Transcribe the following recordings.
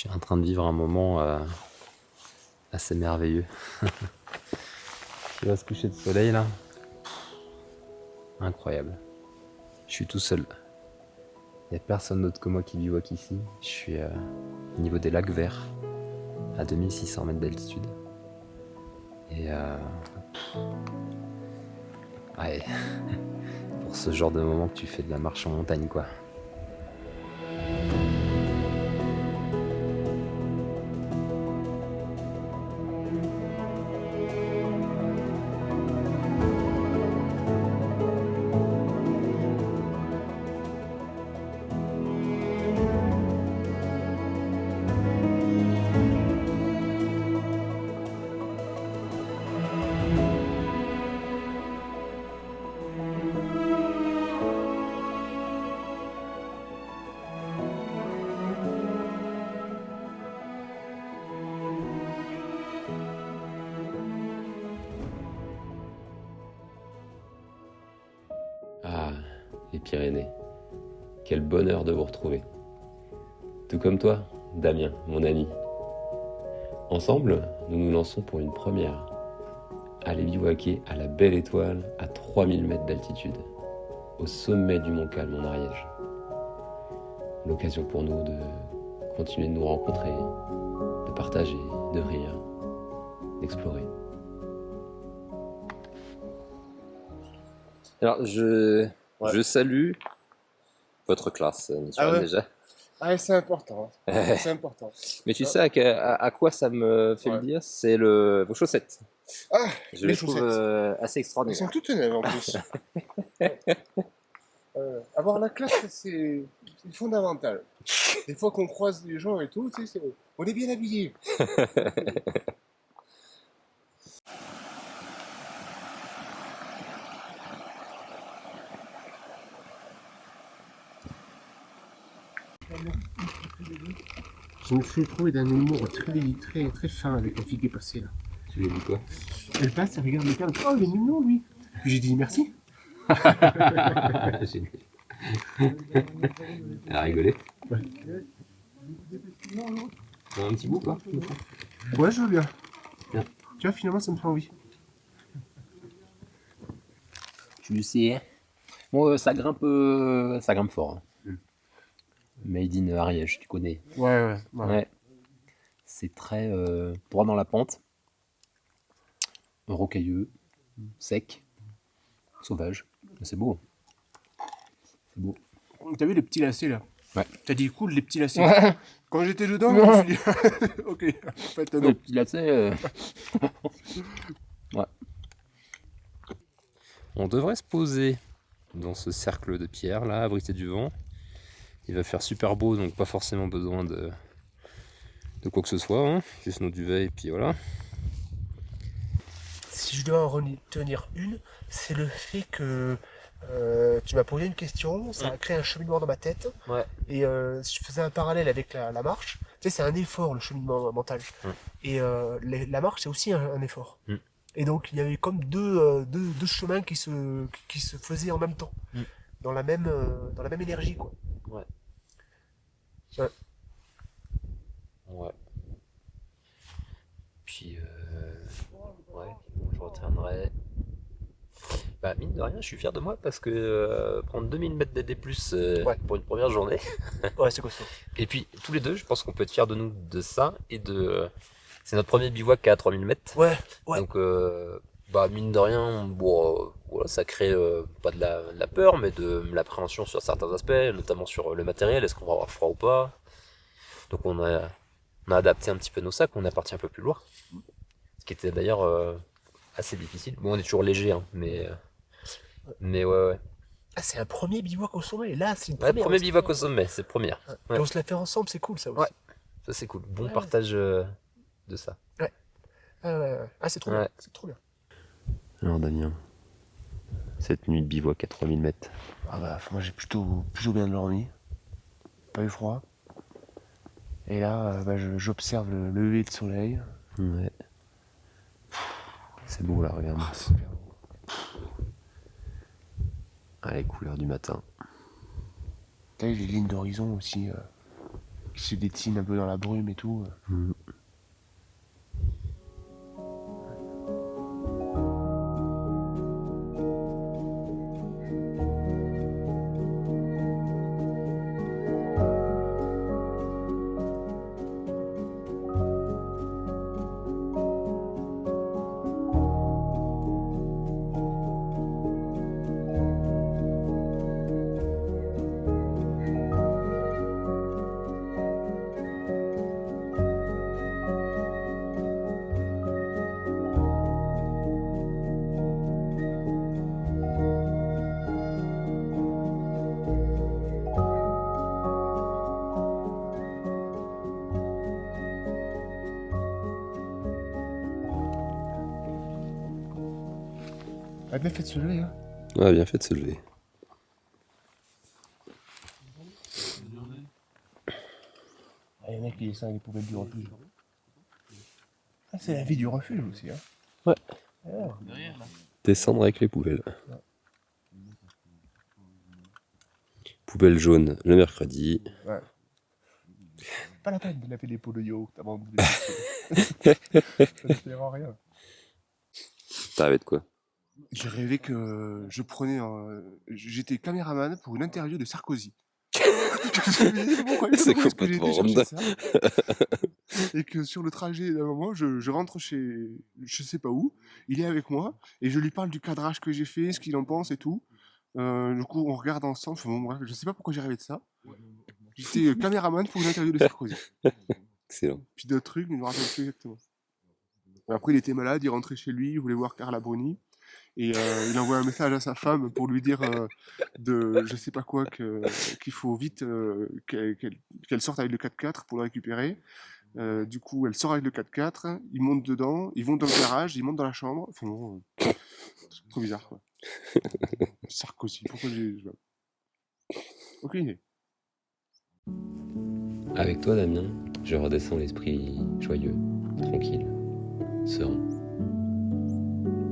suis en train de vivre un moment assez merveilleux. Tu vois ce coucher de soleil là? Incroyable. Je suis tout seul. Il n'y a personne d'autre que moi qui bivouaque ici. Je suis au niveau des lacs verts, à 2600 mètres d'altitude. Et ouais, pour ce genre de moment que tu fais de la marche en montagne quoi. Ah, les Pyrénées. Quel bonheur de vous retrouver. Tout comme toi, Damien, mon ami. Ensemble, nous nous lançons pour une première. Aller bivouaquer à la Belle Étoile à 3000 mètres d'altitude, au sommet du Mont Calme en Ariège. L'occasion pour nous de continuer de nous rencontrer, de partager, de rire, d'explorer. Alors, je salue votre classe, naturellement, déjà. Ah, c'est important. C'est important. Mais tu sais à quoi ça me fait le dire? C'est vos chaussettes. Ah, Je les les trouve chaussettes. assez Elles extraordinaires. sont toutes neuves en plus. Avoir la classe, c'est fondamental. Des fois qu'on croise les gens et tout, tu sais, on est bien habillés. Je me suis trouvé d'un humour très fin avec la fille qui est passée là. Tu lui as dit quoi? Elle passe, elle regarde le cadre, oh il est mignon lui. Puis j'ai dit merci. Génial. Elle a rigolé. Ouais. Un petit bout quoi? Ouais, je veux bien. Bien. Tu vois, finalement ça me fait envie. Tu sais. Bon, ça grimpe fort. Hein. Made in Ariège, tu connais. Ouais. C'est très droit dans la pente, rocailleux, sec, sauvage. C'est beau. C'est beau. T'as vu les petits lacets là? Ouais. T'as dit cool les petits lacets. Ouais. Quand j'étais dedans, je me suis dit, ok, en fait non. Le petit lacet. Ouais. On devrait se poser dans ce cercle de pierre là, abrité du vent. Il va faire super beau, donc pas forcément besoin de quoi que ce soit, hein. Juste nos duvets et puis voilà. Si je dois en retenir une, c'est le fait que tu m'as posé une question, ça a créé un cheminement dans ma tête. Ouais. Et si je faisais un parallèle avec la marche, tu sais, c'est un effort le cheminement mental. Et la marche, c'est aussi un effort. Et donc il y avait comme deux chemins qui se faisaient en même temps, dans la même énergie quoi. Ouais. Ouais. Puis ouais, je retiendrai. Bah mine de rien, je suis fier de moi parce que prendre 2000 mètres d'AD+, pour une première journée. Ouais, c'est costaud. Et puis tous les deux, je pense qu'on peut être fiers de nous de ça et c'est notre premier bivouac à 3000 mètres. Ouais. Donc bah mine de rien, bon, voilà, ça crée pas de la peur, mais de l'appréhension sur certains aspects, notamment sur le matériel, est-ce qu'on va avoir froid ou pas. Donc on a adapté un petit peu nos sacs, on est parti un peu plus loin. Ce qui était d'ailleurs assez difficile. Bon, on est toujours léger, hein, mais ouais. Ah, c'est un premier bivouac au sommet, là c'est une Ouais, première. premier bivouac au sommet, c'est première. Et on se l'a fait ensemble, c'est cool ça aussi. Ouais, ça c'est cool. Bon partage de ça. Ouais. Ah, c'est trop bien, c'est trop bien. Alors Damien, cette nuit de bivouac à 3000 mètres. Ah bah, moi j'ai plutôt bien dormi, pas eu froid. Et là, j'observe le lever de soleil. Ouais. C'est beau là, regarde. Ah, super beau. Ah, les couleurs du matin. T'as vu les lignes d'horizon aussi, qui se dessine un peu dans la brume et tout. Ah, bien fait de se lever, hein. Ouais, bien fait de se lever. Ah, y en a qui descendent les poubelles du refuge. Ah, c'est la vie du refuge aussi, hein. Ouais. Ah, Descendre avec les poubelles. Poubelle jaune le mercredi. ouais. Pas la peine de laver les pots de yaourt avant de les jeter. Ça ne sert à rien. T'as rêvé de quoi? J'ai rêvé que je prenais j'étais caméraman pour une interview de Sarkozy. Pourquoi C'est est-ce que j'ai complètement été chercher random. ça? Et que sur le trajet d'un moment, je rentre chez je sais pas où, il est avec moi, et je lui parle du cadrage que j'ai fait, ce qu'il en pense et tout. Du coup, on regarde ensemble. Enfin, bon, bref, je sais pas pourquoi j'ai rêvé de ça. J'étais caméraman pour une interview de Sarkozy. Excellent. Puis d'autres trucs, mais je me rappelle plus exactement. Et après, il était malade, il rentrait chez lui, il voulait voir Carla Bruni. Et il envoie un message à sa femme pour lui dire de je sais pas quoi qu'il faut vite qu'elle sorte avec le 4x4 pour le récupérer. Du coup, elle sort avec le 4x4, ils montent dedans, ils vont dans le garage, ils montent dans la chambre. Enfin bon, trop bizarre quoi. Sarkozy, pourquoi j'ai. Aucune idée. Avec toi, Damien, je redescends l'esprit joyeux, tranquille, serein.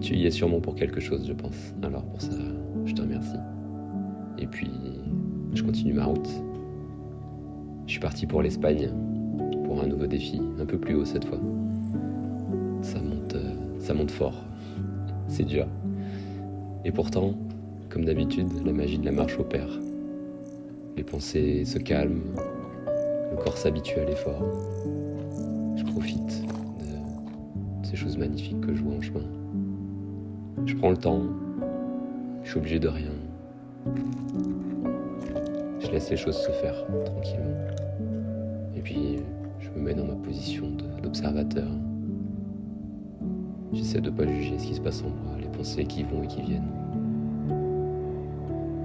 Tu y es sûrement pour quelque chose, je pense. Alors pour ça, je te remercie. Et puis, je continue ma route. Je suis parti pour l'Espagne, pour un nouveau défi, un peu plus haut cette fois. Ça monte fort. C'est dur. Et pourtant, comme d'habitude, la magie de la marche opère. Les pensées se calment, le corps s'habitue à l'effort. Je profite de ces choses magnifiques que je vois en chemin. Je prends le temps, je suis obligé de rien. Je laisse les choses se faire tranquillement. Et puis, je me mets dans ma position d'observateur. J'essaie de ne pas juger ce qui se passe en moi, les pensées qui vont et qui viennent.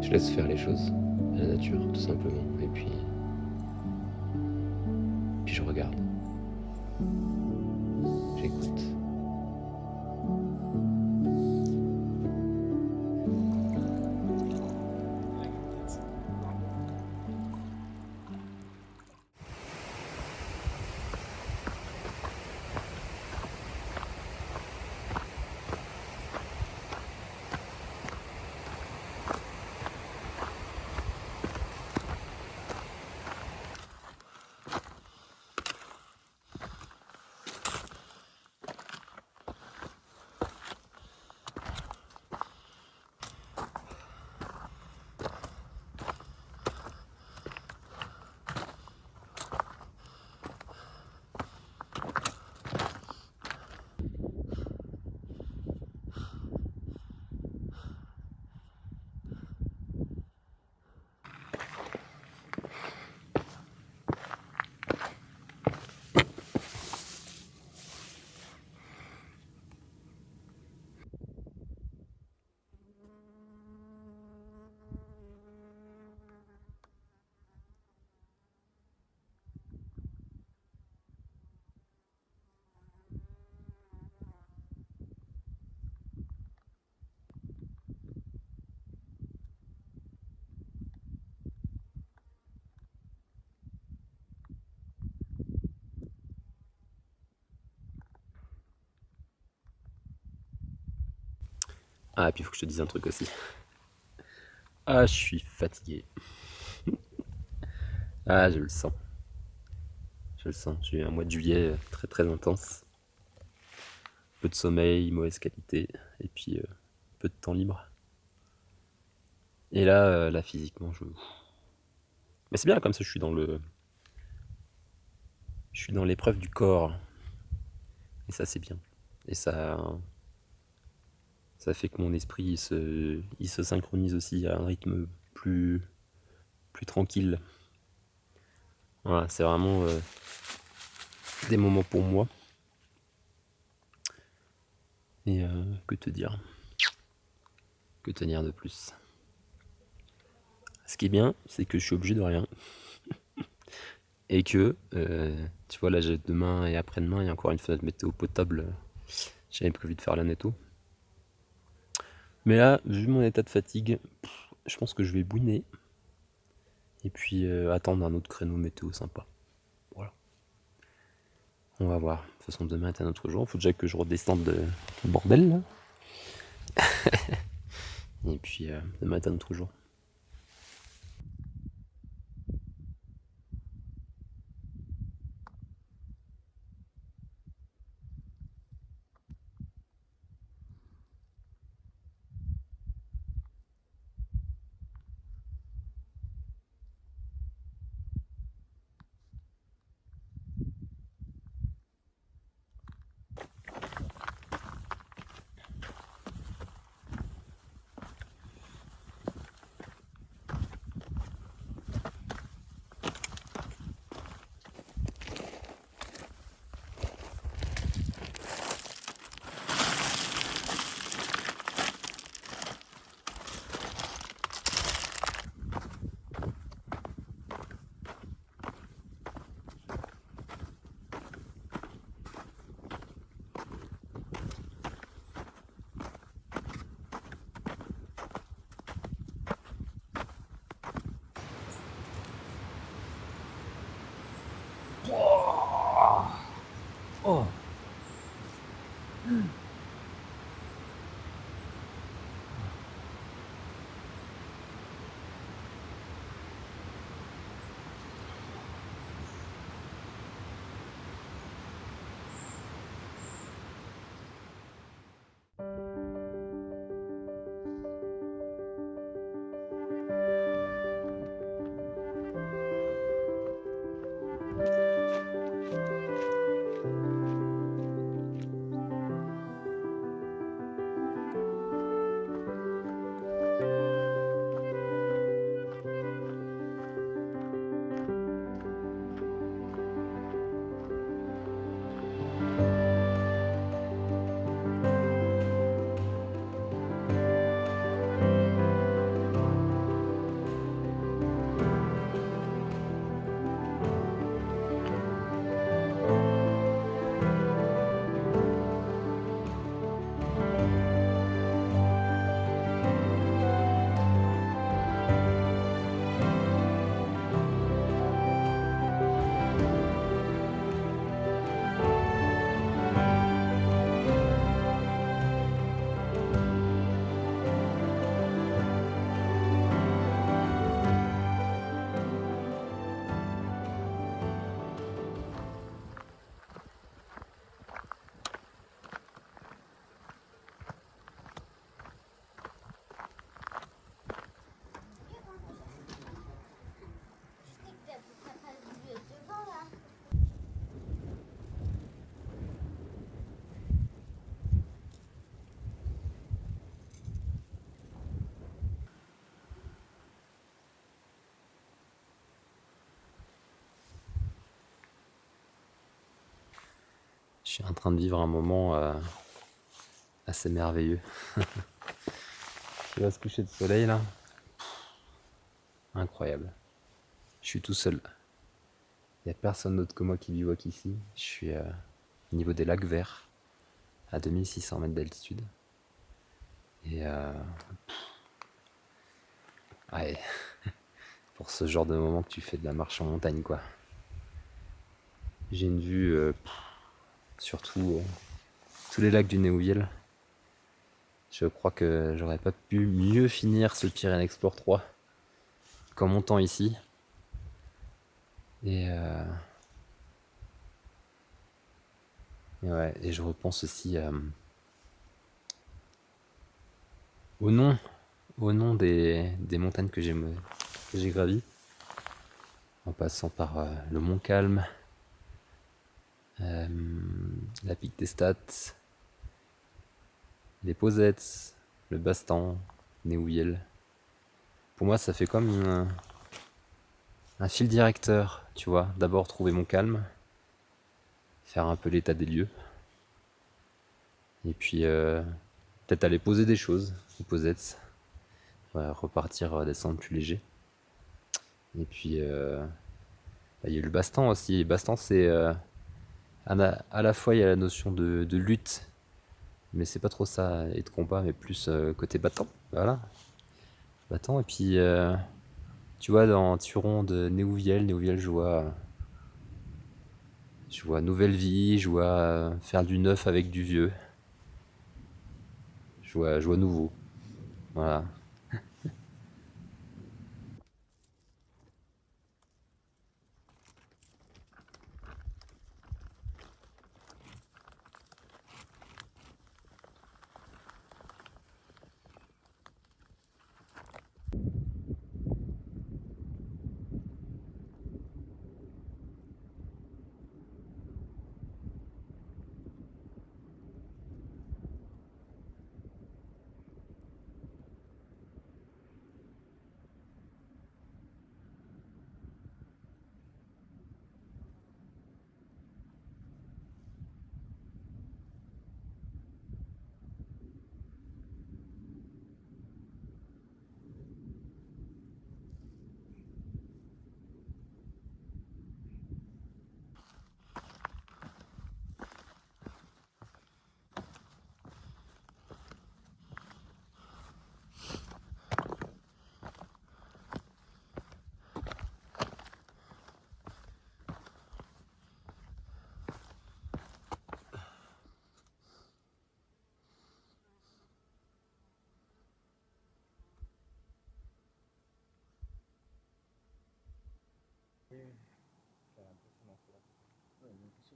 Je laisse faire les choses, la nature, tout simplement. Et puis je regarde. J'écoute. Ah, et puis il faut que je te dise un truc aussi. Ah, je suis fatigué. Ah, je le sens. je le sens. J'ai eu un mois de juillet très très intense. Peu de sommeil, mauvaise qualité, et puis peu de temps libre. Et là physiquement, mais c'est bien comme ça, je suis dans l'épreuve du corps. Et ça, c'est bien. Et ça fait que mon esprit, il se synchronise aussi à un rythme plus tranquille. Voilà, c'est vraiment des moments pour moi. Et que te dire? Que tenir de plus? Ce qui est bien, c'est que je suis obligé de rien. Et que, tu vois, là, j'ai demain et après-demain, il y a encore une fenêtre météo potable. J'avais prévu de faire la netto. Mais là, vu mon état de fatigue, je pense que je vais bouiner. Et puis attendre un autre créneau météo sympa. Voilà. On va voir. De toute façon, demain est un autre jour. Faut déjà que je redescende le bordel là. Et puis demain est un autre jour. Oh. Je suis en train de vivre un moment assez merveilleux. Tu vois ce coucher de soleil là? Incroyable. Je suis tout seul. Il n'y a personne d'autre que moi qui bivouaque ici. Je suis au niveau des lacs verts, à 2600 mètres d'altitude. Et ouais, pour ce genre de moment que tu fais de la marche en montagne quoi. J'ai une vue sur tous les lacs du Néouviel. Je crois que j'aurais pas pu mieux finir ce Pyrénées Explore 3 qu'en montant ici. Et Et je repense aussi au nom des montagnes que j'ai gravies, en passant par le Mont Calme, la Pique des Stats, les Posettes, le Bastan, Néouillel. Pour moi, ça fait comme un fil directeur, tu vois. D'abord trouver mon calme, faire un peu l'état des lieux, et puis peut-être aller poser des choses, les Posettes, repartir descendre plus léger. Et puis il y a eu le Bastan aussi. Le Bastan, c'est à la fois il y a la notion de lutte, mais c'est pas trop ça, et de combat, mais plus côté battant. Voilà, battant. Et puis tu vois, dans Turon de Néouviel, je vois nouvelle vie, je vois faire du neuf avec du vieux. Je vois nouveau. Voilà.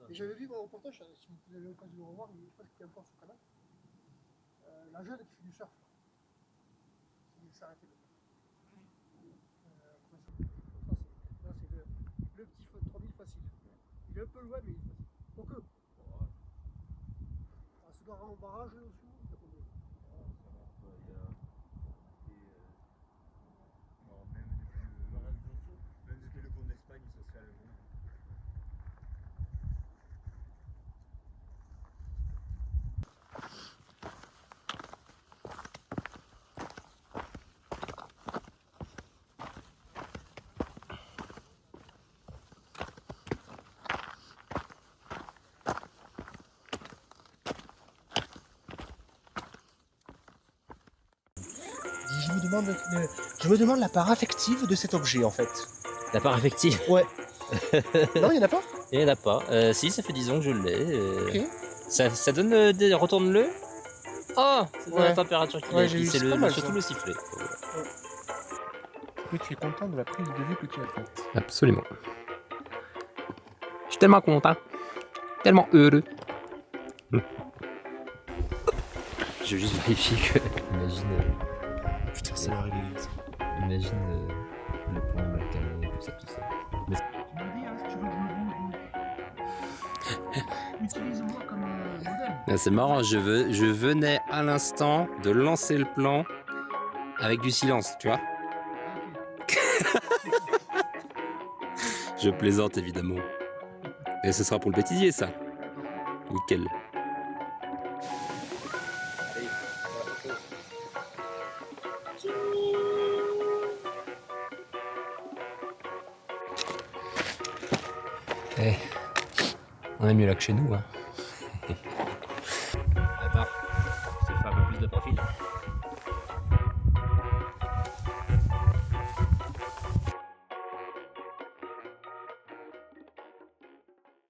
Et j'avais vu mon reportage, si vous avez l'occasion de le revoir, je crois qu'il est encore sur le canal. La jeune qui fait du surf. Il s'est arrêté. Là, c'est le petit 3000 facile. Il est un peu loin, mais il est facile. Donc, c'est dans un barrage là aussi. Même depuis le pont d'Espagne, ça se fait à la journée. Je me demande la part affective de cet objet en fait. La part affective? Ouais. Non, il n'y en a pas? Il n'y en a pas. Si, ça fait 10 ans que je l'ai. Ok. Ça donne retourne-le. Oh, c'est Ouais. la température qu'il Ouais, a. j'ai Puis vu, c'est c'est pas mal, surtout ça. le sifflet. Oui, tu es content de la prise de vue que tu as faite. Absolument. Je suis tellement content. Tellement heureux. Je veux juste vérifier que. Imagine. Putain, c'est la réglée. Imagine le pont de Malcanet, tout ça. Tu me dis, hein, si tu veux que je me rende. Utilise-moi comme modèle. Ah, c'est marrant, je venais à l'instant de lancer le plan avec du silence, tu vois. Je plaisante évidemment. Et ce sera pour le bêtisier, ça. Nickel. Eh, on est mieux là que chez nous, hein. Attends, je te fais un peu plus de profil.